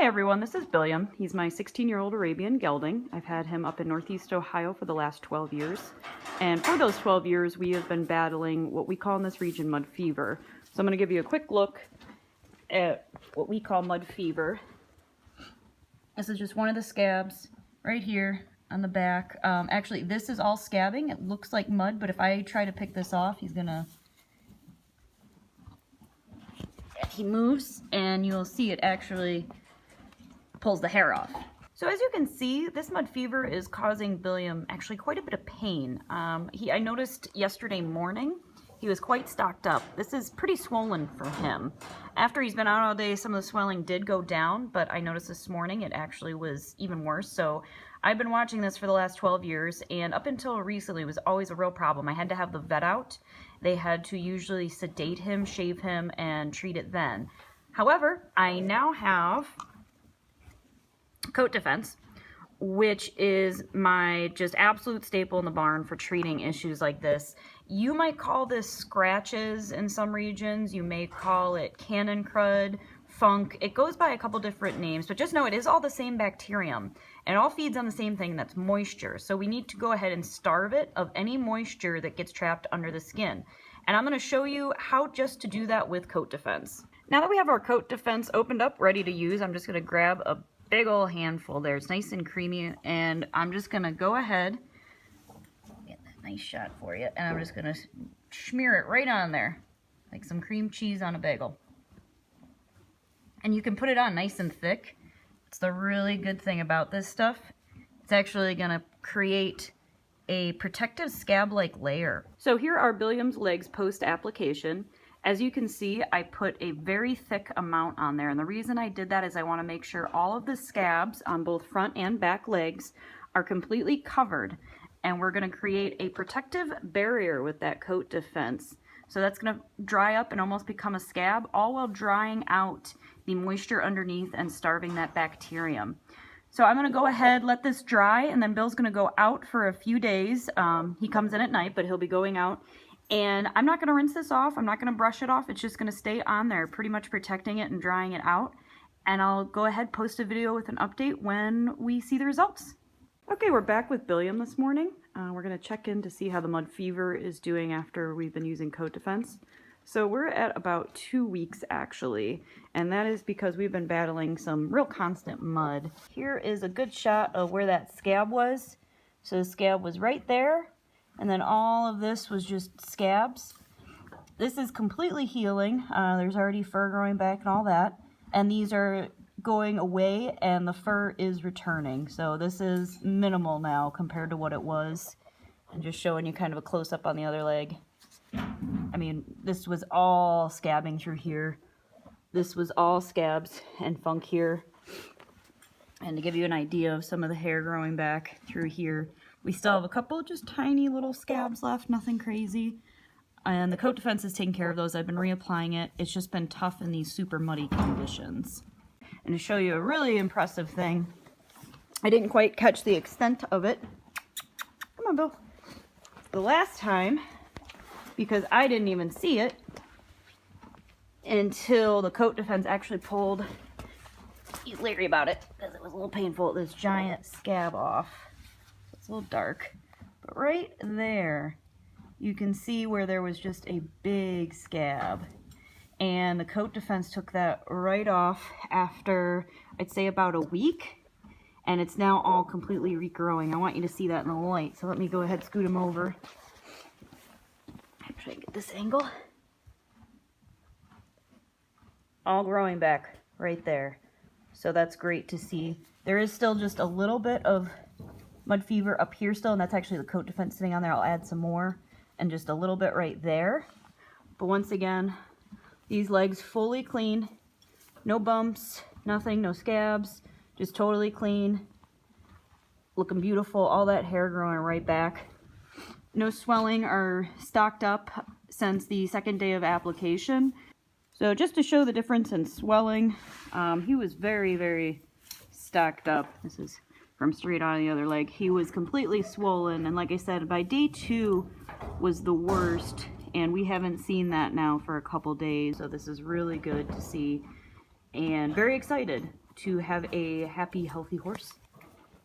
Hi everyone, this is Billiam. He's my 16-year-old Arabian gelding. I've had him up in Northeast Ohio for the last 12 years. And for those 12 years, we have been battling what we call in this region mud fever. So I'm going to give you a quick look at what we call mud fever. This is just one of the scabs right here on the back. Actually, this is all scabbing. It looks like mud, but if I try to pick this off, he moves and you'll see it actually pulls the hair off. So as you can see, this mud fever is causing Billiam actually quite a bit of pain. I noticed yesterday morning he was quite stocked up. This is pretty swollen for him. After he's been out all day, some of the swelling did go down, but I noticed this morning it actually was even worse. So I've been watching this for the last 12 years, and up until recently it was always a real problem. I had to have the vet out. They had to usually sedate him, shave him, and treat it then. However, I now have Coat Defense, which is my just absolute staple in the barn for treating issues like this. You might call this scratches in some regions. You may call it cannon crud, funk. It goes by a couple different names, but just know it is all the same bacterium. And it all feeds on the same thing, that's moisture. So we need to go ahead and starve it of any moisture that gets trapped under the skin. And I'm going to show you how just to do that with Coat Defense. Now that we have our Coat Defense opened up, ready to use, I'm just going to grab a big old handful there. It's nice and creamy, and I'm just going to go ahead, get that nice shot for you, and I'm just going to smear it right on there, like some cream cheese on a bagel. And you can put it on nice and thick. It's the really good thing about this stuff. It's actually going to create a protective scab-like layer. So here are Billiam's legs post-application. As you can see, I put a very thick amount on there, and the reason I did that is I want to make sure all of the scabs on both front and back legs are completely covered, and we're going to create a protective barrier with that Coat Defense. So that's going to dry up and almost become a scab, all while drying out the moisture underneath and starving that bacterium. So I'm going to go ahead, let this dry, and then Bill's going to go out for a few days. He comes in at night, but he'll be going out. And I'm not going to rinse this off. I'm not going to brush it off. It's just going to stay on there, pretty much protecting it and drying it out. And I'll go ahead, post a video with an update when we see the results. Okay, we're back with Billiam this morning. We're going to check in to see how the mud fever is doing after we've been using Coat Defense. So we're at about 2 weeks actually, and that is because we've been battling some real constant mud. Here is a good shot of where that scab was. So the scab was right there. And then all of this was just scabs. This is completely healing. There's already fur growing back and all that. And these are going away and the fur is returning. So this is minimal now compared to what it was. And just showing you kind of a close-up on the other leg. I mean, this was all scabbing through here. This was all scabs and funk here. And to give you an idea of some of the hair growing back through here, we still have a couple just tiny little scabs left, nothing crazy. And the Coat Defense is taking care of those. I've been reapplying it. It's just been tough in these super muddy conditions. And to show you a really impressive thing, I didn't quite catch the extent of it. Come on, Bill. The last time, because I didn't even see it until the Coat Defense actually pulled, he's leery about it, because it was a little painful, this giant scab off. It's a little dark, but right there you can see where there was just a big scab, and the Coat Defense took that right off after I'd say about a week, and it's now all completely regrowing. I want you to see that in the light, so let me go ahead, scoot him over. Try to get this angle. All growing back right there, so that's great to see. There is still just a little bit of mud fever up here still, and that's actually the Coat Defense sitting on there. I'll add some more, and just a little bit right there. But once again, these legs fully clean, no bumps, nothing, no scabs, just totally clean, looking beautiful. All that hair growing right back, no swelling or stocked up since the second day of application. So just to show the difference in swelling, he was very stocked up. This is from straight on the other leg. He was completely swollen, and like I said, by day 2 was the worst, and we haven't seen that now for a couple days, so this is really good to see and very excited to have a happy, healthy horse.